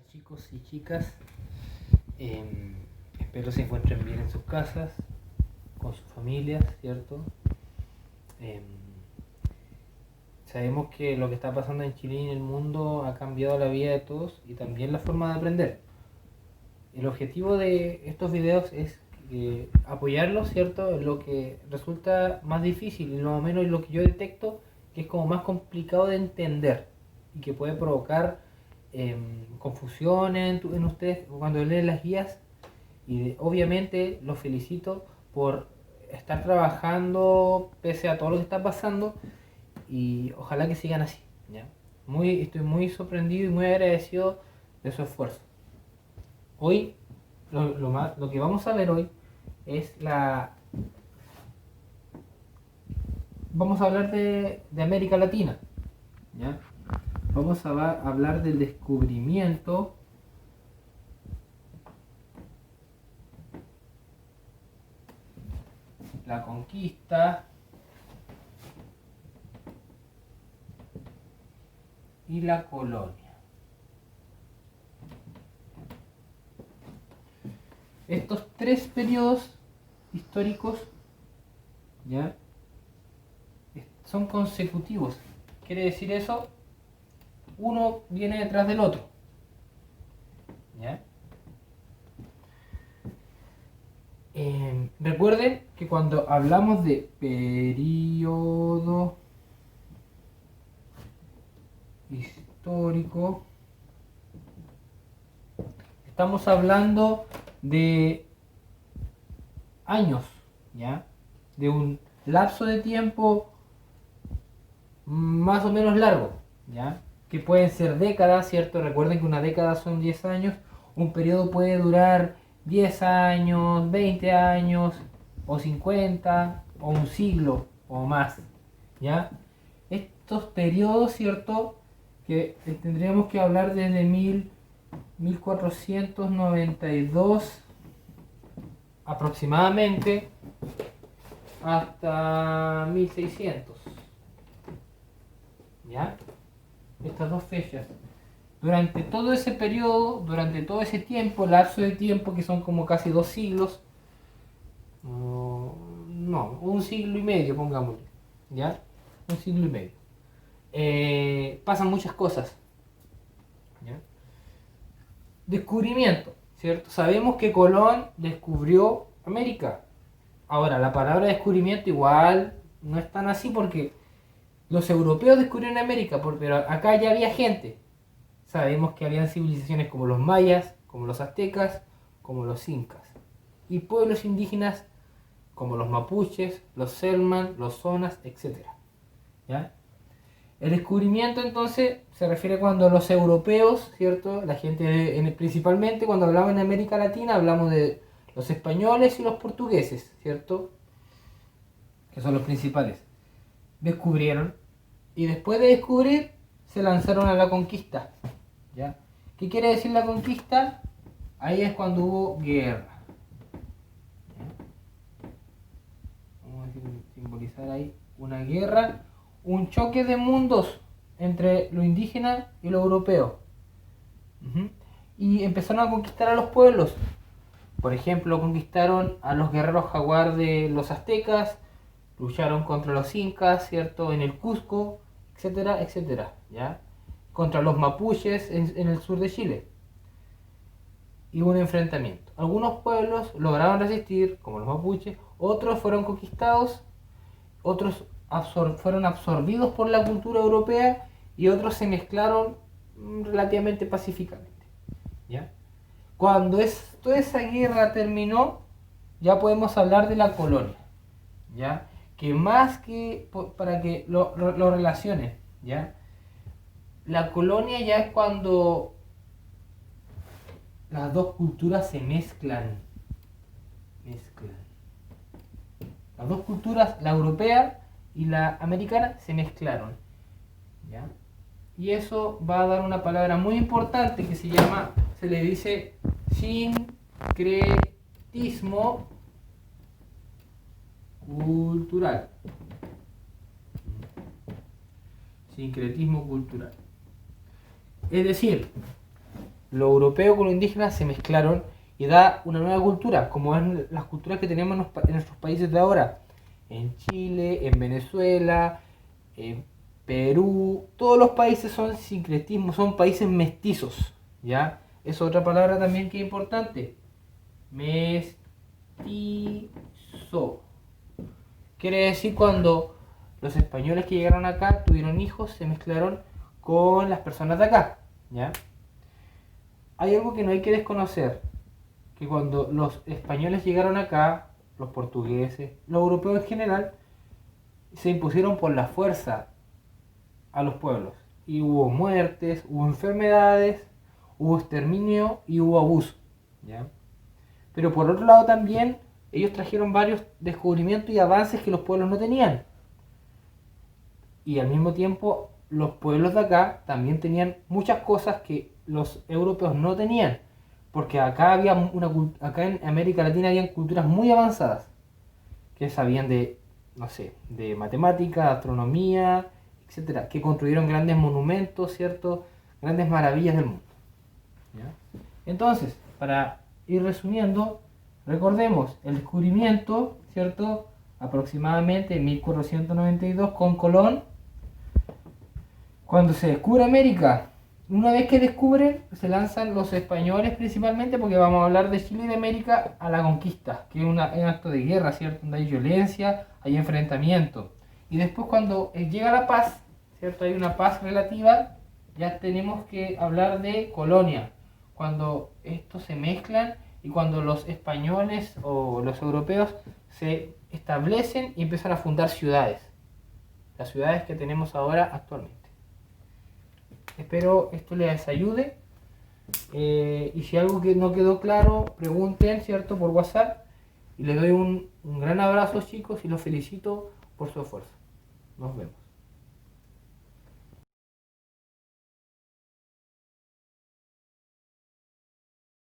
Hola chicos y chicas, espero se encuentren bien en sus casas, con sus familias, ¿cierto? Em, Sabemos que lo que está pasando en Chile y en el mundo ha cambiado la vida de todos y también la forma de aprender. El objetivo de estos videos es apoyarlos, ¿cierto? En lo que resulta más difícil y lo menos lo que yo detecto que es como más complicado de entender y que puede provocar confusión en ustedes cuando leen las guías. Y obviamente los felicito por estar trabajando pese a todo lo que está pasando y ojalá que sigan así, ¿ya? Estoy muy sorprendido y muy agradecido de su esfuerzo. Hoy, lo que vamos a ver hoy es vamos a hablar de América Latina, ¿ya? Vamos a hablar del descubrimiento, la conquista y la colonia. Estos tres periodos históricos, ¿ya?, son consecutivos. Quiere decir eso, uno viene detrás del otro, ¿ya? Recuerden que cuando hablamos de periodo histórico, estamos hablando de años, ¿ya? De un lapso de tiempo más o menos largo, ¿ya? Que pueden ser décadas, ¿cierto? Recuerden que una década son 10 años, un periodo puede durar 10 años, 20 años, o 50, o un siglo, o más, ¿ya? Estos periodos, ¿cierto? Que tendríamos que hablar desde 1492 aproximadamente hasta 1600, ¿ya? Estas dos fechas. Durante todo ese periodo, durante todo ese tiempo, lapso de tiempo que son como casi 2 siglos, no, un siglo y medio, pongámosle, ¿ya? Un siglo y medio. Pasan muchas cosas, ¿ya? Descubrimiento, ¿cierto? Sabemos que Colón descubrió América. Ahora, la palabra descubrimiento igual no es tan así porque los europeos descubrieron América, pero acá ya había gente. Sabemos que habían civilizaciones como los mayas, como los aztecas, como los incas. Y pueblos indígenas como los mapuches, los selman, los zonas, etc. ¿Ya? El descubrimiento entonces se refiere cuando los europeos, ¿cierto? La gente, principalmente cuando hablamos en América Latina, hablamos de los españoles y los portugueses, ¿cierto? Que son los principales. Descubrieron y después de descubrir se lanzaron a la conquista, ¿ya? ¿Qué quiere decir la conquista? Ahí es cuando hubo guerra. Vamos a simbolizar ahí una guerra, un choque de mundos entre lo indígena y lo europeo. Y empezaron a conquistar a los pueblos. Por ejemplo, conquistaron a los guerreros jaguar de los aztecas, lucharon contra los incas, ¿cierto? En el Cusco, etcétera, etcétera, ¿ya? Contra los mapuches en el sur de Chile. Y hubo un enfrentamiento. Algunos pueblos lograron resistir, como los mapuches, otros fueron conquistados, otros fueron absorbidos por la cultura europea y otros se mezclaron relativamente pacíficamente, ¿ya? Cuando toda esa guerra terminó, ya podemos hablar de la colonia, ¿ya? Que más que, para que lo relacionen, ¿ya? La colonia ya es cuando las dos culturas se mezclan. Las dos culturas, la europea y la americana, se mezclaron, ¿ya? Y eso va a dar una palabra muy importante que se le dice sincretismo cultural. Sincretismo cultural. Es decir, lo europeo con lo indígena se mezclaron y da una nueva cultura, como es las culturas que tenemos en nuestros países de ahora, en Chile, en Venezuela, en Perú, todos los países son sincretismo, son países mestizos, ¿ya? Es otra palabra también que es importante, mestizo. Quiere decir cuando los españoles que llegaron acá tuvieron hijos, se mezclaron con las personas de acá, ¿ya? Hay algo que no hay que desconocer, que cuando los españoles llegaron acá, los portugueses, los europeos en general, se impusieron por la fuerza a los pueblos. Y hubo muertes, hubo enfermedades, hubo exterminio y hubo abuso, ¿ya? Pero por otro lado también ellos trajeron varios descubrimientos y avances que los pueblos no tenían. Y al mismo tiempo los pueblos de acá también tenían muchas cosas que los europeos no tenían. Porque acá acá en América Latina habían culturas muy avanzadas que sabían de, no sé, de matemática, astronomía, etcétera, que construyeron grandes monumentos, ¿cierto? Grandes maravillas del mundo, ¿ya? Entonces, para ir resumiendo, recordemos el descubrimiento, ¿cierto? Aproximadamente en 1492 con Colón. Cuando se descubre América, una vez que descubren, se lanzan los españoles principalmente, porque vamos a hablar de Chile y de América a la conquista, que es un acto de guerra, ¿cierto? Donde hay violencia, hay enfrentamiento. Y después cuando llega la paz, ¿cierto? Hay una paz relativa, ya tenemos que hablar de colonia, cuando estos se mezclan y cuando los españoles o los europeos se establecen y empiezan a fundar ciudades, las ciudades que tenemos ahora actualmente. Espero esto les ayude, y si algo que no quedó claro, pregunten, ¿cierto? Por WhatsApp, y les doy un gran abrazo, chicos, y los felicito por su esfuerzo. Nos vemos.